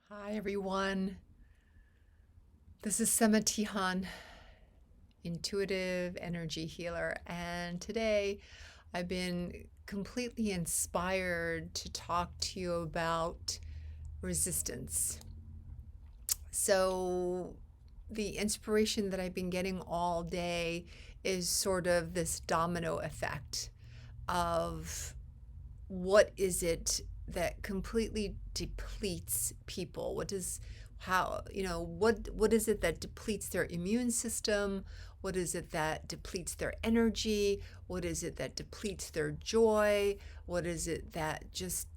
Hi, everyone. This is Sema Tihan, intuitive energy healer. And today I've been completely inspired to talk to you about resistance. So, the inspiration that I've been getting all day is sort of this domino effect of what is it that completely depletes people? What is it that depletes their immune system? What is it that depletes their energy? What is it that depletes their joy? What is it that just,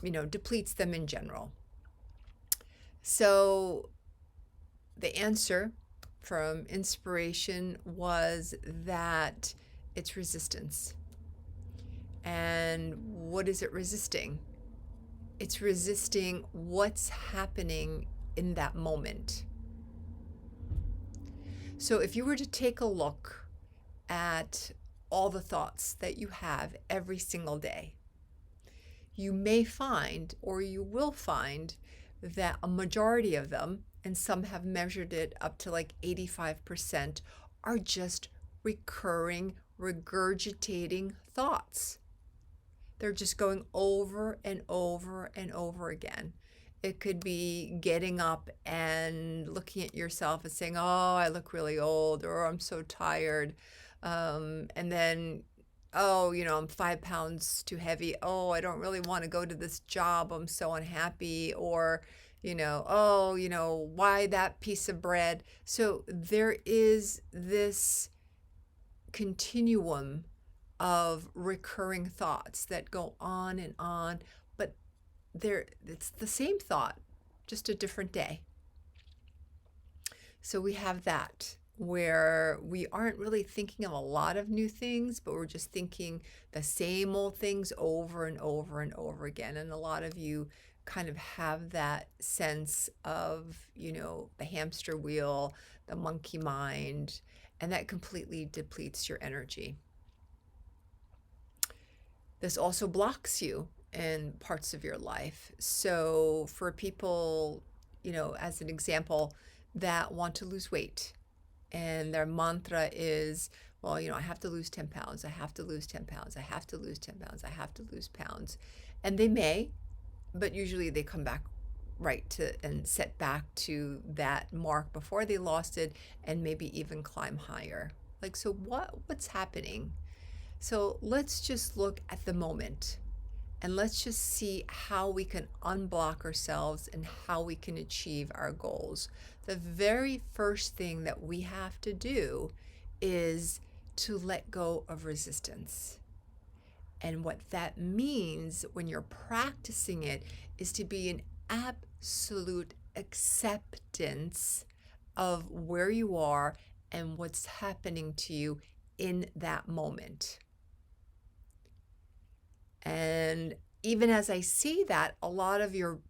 depletes them in general? So the answer from inspiration was that it's resistance. And what is it resisting? It's resisting what's happening in that moment. So if you were to take a look at all the thoughts that you have every single day, you may find, or you will find, that a majority of them, and some have measured it up to like 85%, are just recurring, regurgitating thoughts. They're just going over and over and over again. It could be getting up and looking at yourself and saying, "Oh, I look really old," or "I'm so tired." And then, "Oh, I'm 5 pounds too heavy. Oh, I don't really want to go to this job. I'm so unhappy." Or, "Oh, why that piece of bread?" So there is this continuum of recurring thoughts that go on, but it's the same thought, just a different day. So we have that where we aren't really thinking of a lot of new things, but we're just thinking the same old things over and over and over again. And a lot of you kind of have that sense of, the hamster wheel, the monkey mind, and that completely depletes your energy. This also blocks you in parts of your life. So, for people, as an example, that want to lose weight and their mantra is, well, I have to lose 10 pounds, I have to lose 10 pounds, I have to lose 10 pounds, I have to lose pounds. And they may, but usually they come back right to and set back to that mark before they lost it and maybe even climb higher. Like, so what's happening? So let's just look at the moment and let's just see how we can unblock ourselves and how we can achieve our goals. The very first thing that we have to do is to let go of resistance. And what that means when you're practicing it is to be in absolute acceptance of where you are and what's happening to you in that moment. And even as I say that, a lot of you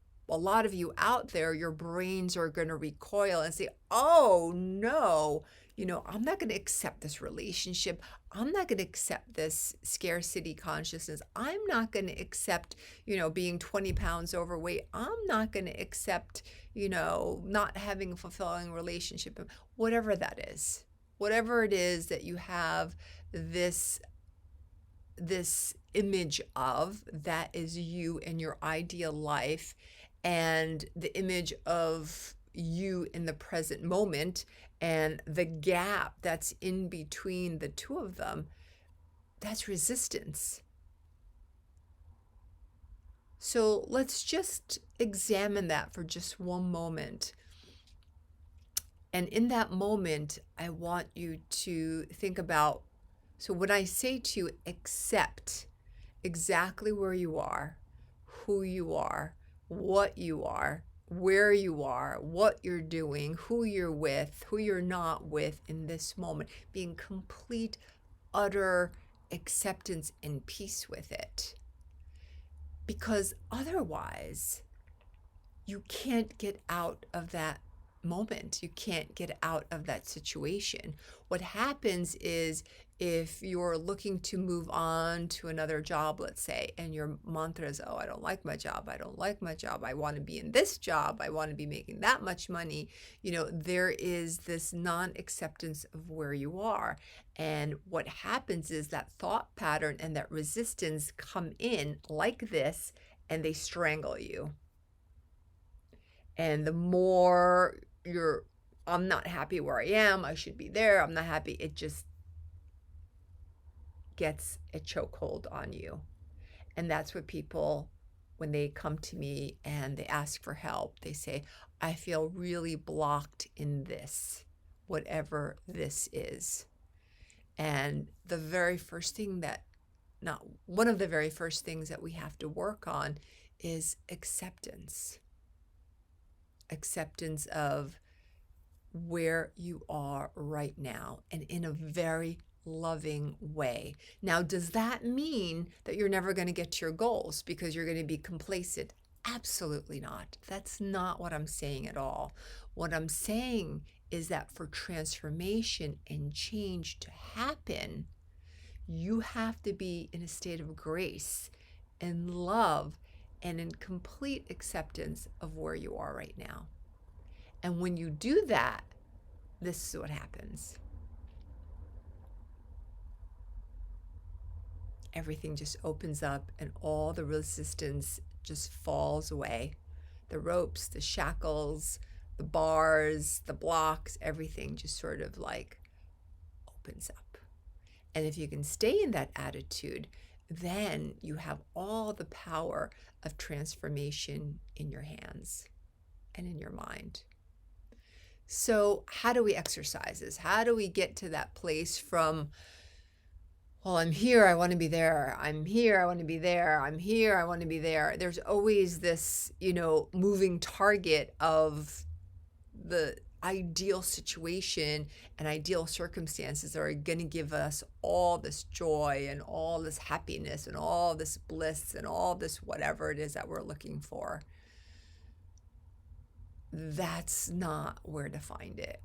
out there, your brains are going to recoil and say, "Oh no, I'm not going to accept this relationship. I'm not going to accept this scarcity consciousness. I'm not going to accept, being 20 pounds overweight. I'm not going to accept, not having a fulfilling relationship." Whatever that is, whatever it is that you have this image of, that is you and your ideal life, and the image of you in the present moment and the gap that's in between the two of them, that's resistance. So let's just examine that for just one moment. And in that moment, I want you to think about, so when I say to you, accept exactly where you are, who you are, what you are, where you are, what you're doing, who you're with, who you're not with in this moment, being complete, utter acceptance and peace with it. Because otherwise, you can't get out of that moment. You can't get out of that situation. What happens is If you're looking to move on to another job, let's say, and your mantra is, oh, I don't like my job. I don't like my job. I want to be in this job. I want to be making that much money. There is this non-acceptance of where you are. And what happens is that thought pattern and that resistance come in like this, and they strangle you. And the more I'm not happy where I am, I should be there, I'm not happy, it just gets a chokehold on you. And that's what people, when they come to me and they ask for help, they say, I feel really blocked in this, whatever this is. And the very first thing that, not one of the very first things that we have to work on is acceptance. Acceptance of where you are right now, and in a very loving way. Now, does that mean that you're never going to get to your goals because you're going to be complacent? Absolutely not. That's not what I'm saying at all. What I'm saying is that for transformation and change to happen, you have to be in a state of grace and love and in complete acceptance of where you are right now. And when you do that, this is what happens. Everything just opens up and all the resistance just falls away. The ropes, the shackles, the bars, the blocks, everything just sort of like opens up. And if you can stay in that attitude, then you have all the power of transformation in your hands and in your mind. So how do we exercise this? How do we get to that place from, well, I'm here, I want to be there. I'm here, I want to be there. I'm here, I want to be there. There's always this, moving target of the ideal situation and ideal circumstances that are going to give us all this joy and all this happiness and all this bliss and all this whatever it is that we're looking for. That's not where to find it.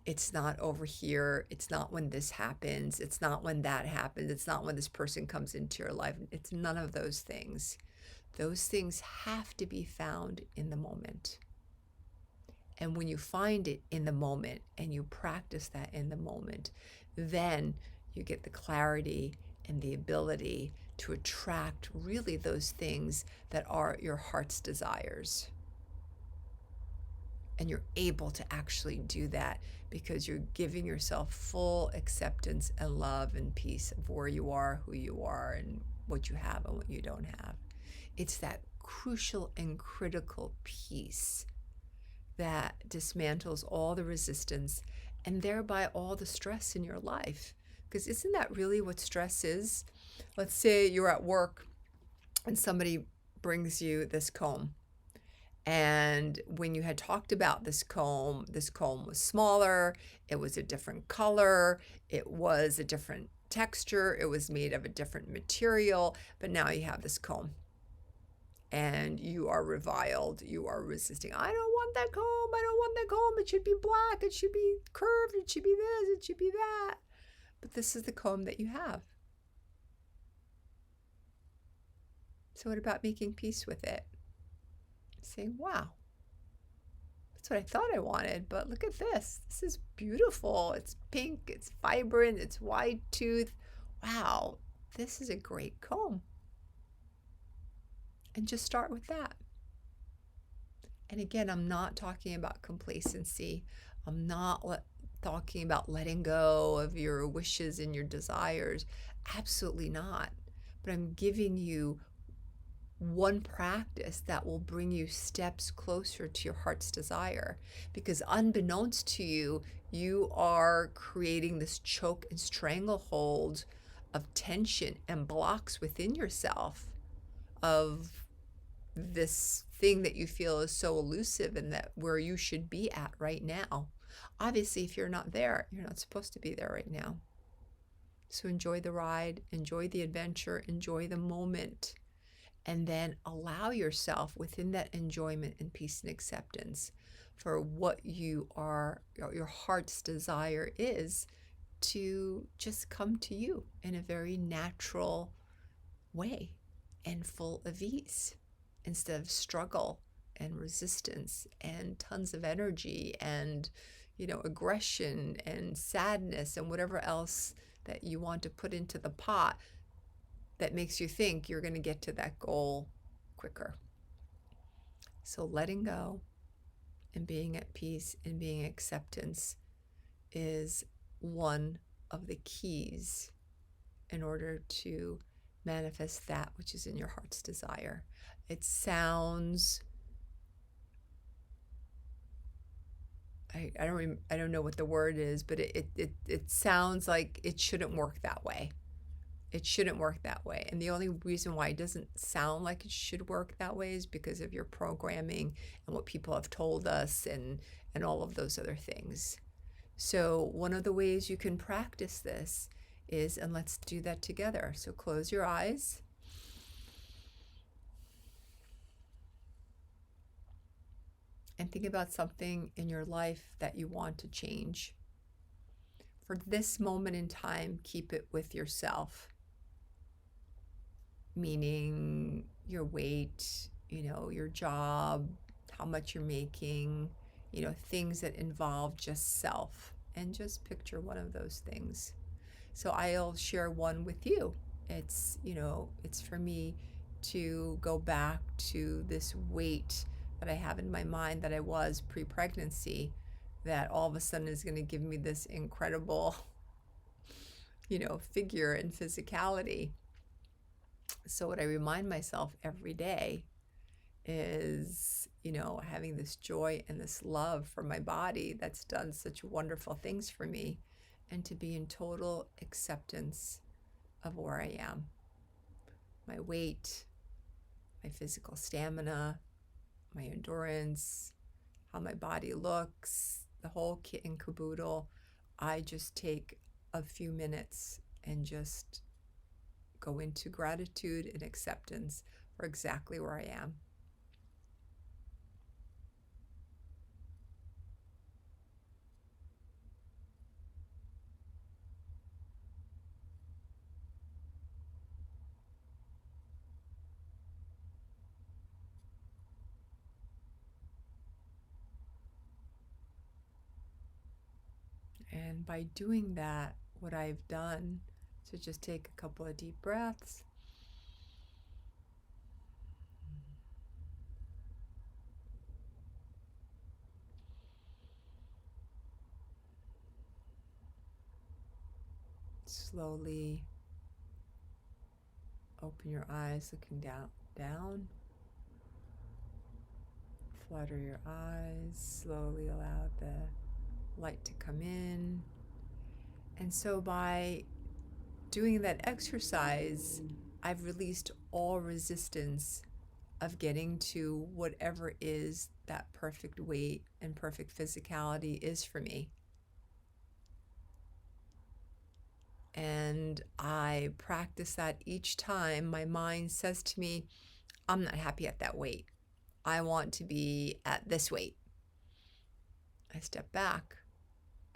It's not over here. It's not when this happens. It's not when that happens. It's not when this person comes into your life. It's none of those things. Those things have to be found in the moment. And when you find it in the moment and you practice that in the moment, then you get the clarity and the ability to attract really those things that are your heart's desires. And you're able to actually do that because you're giving yourself full acceptance and love and peace of where you are, who you are, and what you have and what you don't have. It's that crucial and critical piece that dismantles all the resistance and thereby all the stress in your life. Because isn't that really what stress is? Let's say you're at work and somebody brings you this comb. And when you had talked about this comb was smaller, it was a different color, it was a different texture, it was made of a different material, but now you have this comb. And you are reviled, you are resisting. I don't want that comb, I don't want that comb, it should be black, it should be curved, it should be this, it should be that. But this is the comb that you have. So what about making peace with it? Saying, wow, that's what I thought I wanted, but look at this. This is beautiful. It's pink, it's vibrant, it's wide tooth. Wow, this is a great comb. And just start with that. And again, I'm not talking about complacency. I'm not talking about letting go of your wishes and your desires. Absolutely not. But I'm giving you one practice that will bring you steps closer to your heart's desire. Because unbeknownst to you, you are creating this choke and stranglehold of tension and blocks within yourself of this thing that you feel is so elusive and that where you should be at right now. Obviously, if you're not there, you're not supposed to be there right now. So enjoy the ride, enjoy the adventure, enjoy the moment. And then allow yourself within that enjoyment and peace and acceptance for what you are, your heart's desire is to just come to you in a very natural way and full of ease instead of struggle and resistance and tons of energy and, aggression and sadness and whatever else that you want to put into the pot that makes you think you're going to get to that goal quicker. So letting go and being at peace and being acceptance is one of the keys in order to manifest that which is in your heart's desire. It sounds, I don't know what the word is, but it sounds like it shouldn't work that way. It shouldn't work that way. And the only reason why it doesn't sound like it should work that way is because of your programming and what people have told us and all of those other things. So one of the ways you can practice this is, and let's do that together. So close your eyes. And think about something in your life that you want to change. For this moment in time, keep it with yourself. Meaning your weight, your job, how much you're making, things that involve just self. And just picture one of those things. So I'll share one with you. It's for me to go back to this weight that I have in my mind that I was pre-pregnancy, that all of a sudden is going to give me this incredible, figure and physicality. So what I remind myself every day is, having this joy and this love for my body that's done such wonderful things for me, and to be in total acceptance of where I am. My weight, my physical stamina, my endurance, how my body looks, the whole kit and caboodle. I just take a few minutes and just go into gratitude and acceptance for exactly where I am. And by doing that, what I've done, so just take a couple of deep breaths. Slowly open your eyes, looking down. Flutter your eyes, slowly allow the light to come in. And so by doing that exercise, I've released all resistance of getting to whatever is that perfect weight and perfect physicality is for me. And I practice that each time my mind says to me, I'm not happy at that weight. I want to be at this weight. I step back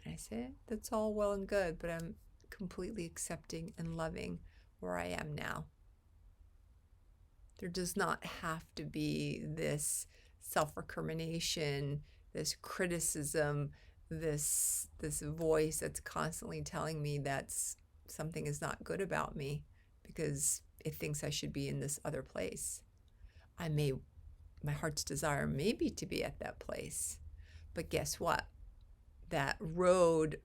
and I say, that's all well and good, but I'm completely accepting and loving where I am now. There does not have to be this self-recrimination, this criticism, this voice that's constantly telling me that something is not good about me because it thinks I should be in this other place. My heart's desire may be to be at that place, but guess what? That road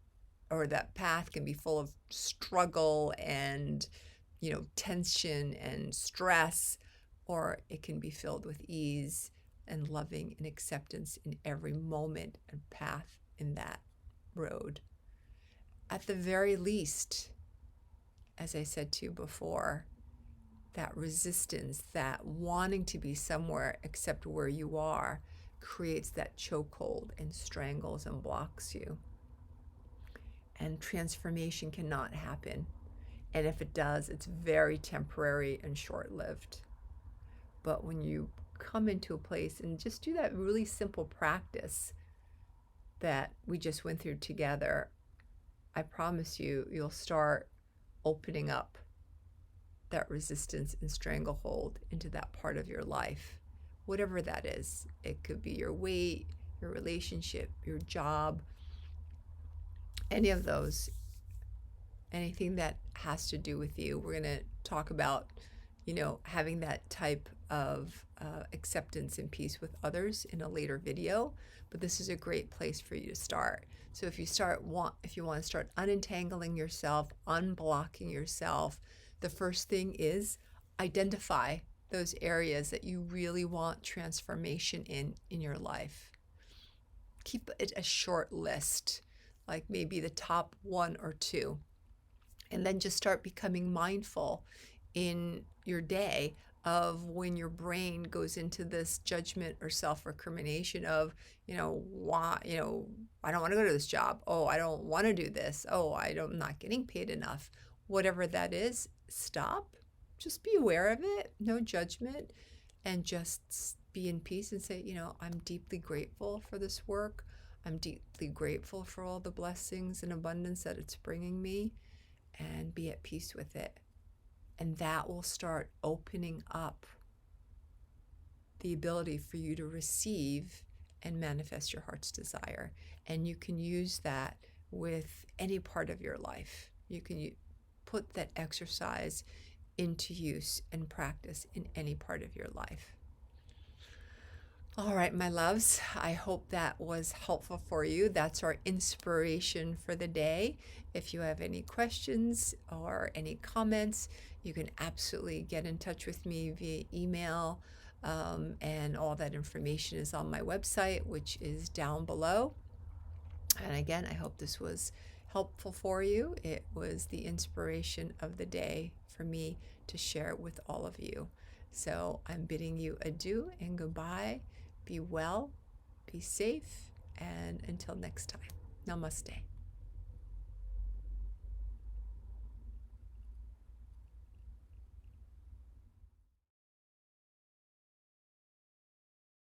or that path can be full of struggle and, tension and stress, or it can be filled with ease and loving and acceptance in every moment and path in that road. At the very least, as I said to you before, that resistance, that wanting to be somewhere except where you are, creates that chokehold and strangles and blocks you. And transformation cannot happen. And if it does, it's very temporary and short-lived. But when you come into a place and just do that really simple practice that we just went through together, I promise you, you'll start opening up that resistance and stranglehold into that part of your life, whatever that is. It could be your weight, your relationship, your job, any of those, anything that has to do with you. We're going to talk about, having that type of acceptance and peace with others in a later video, but this is a great place for you to start. So if you want to start unentangling yourself, unblocking yourself, the first thing is identify those areas that you really want transformation in your life. Keep it a short list, like maybe the top one or two, and then just start becoming mindful in your day of when your brain goes into this judgment or self-recrimination of, why, I don't want to go to this job. Oh, I don't want to do this. Oh, I'm not getting paid enough. Whatever that is, stop. Just be aware of it. No judgment. And just be in peace and say, I'm deeply grateful for this work. I'm deeply grateful for all the blessings and abundance that it's bringing me, and be at peace with it. And that will start opening up the ability for you to receive and manifest your heart's desire. And you can use that with any part of your life. You can put that exercise into use and practice in any part of your life. All right, my loves, I hope that was helpful for you. That's our inspiration for the day. If you have any questions or any comments, you can absolutely get in touch with me via email, and all that information is on my website, which is down below. And again, I hope this was helpful for you. It was the inspiration of the day for me to share it with all of you. So I'm bidding you adieu and goodbye. Be well, be safe, and until next time, namaste.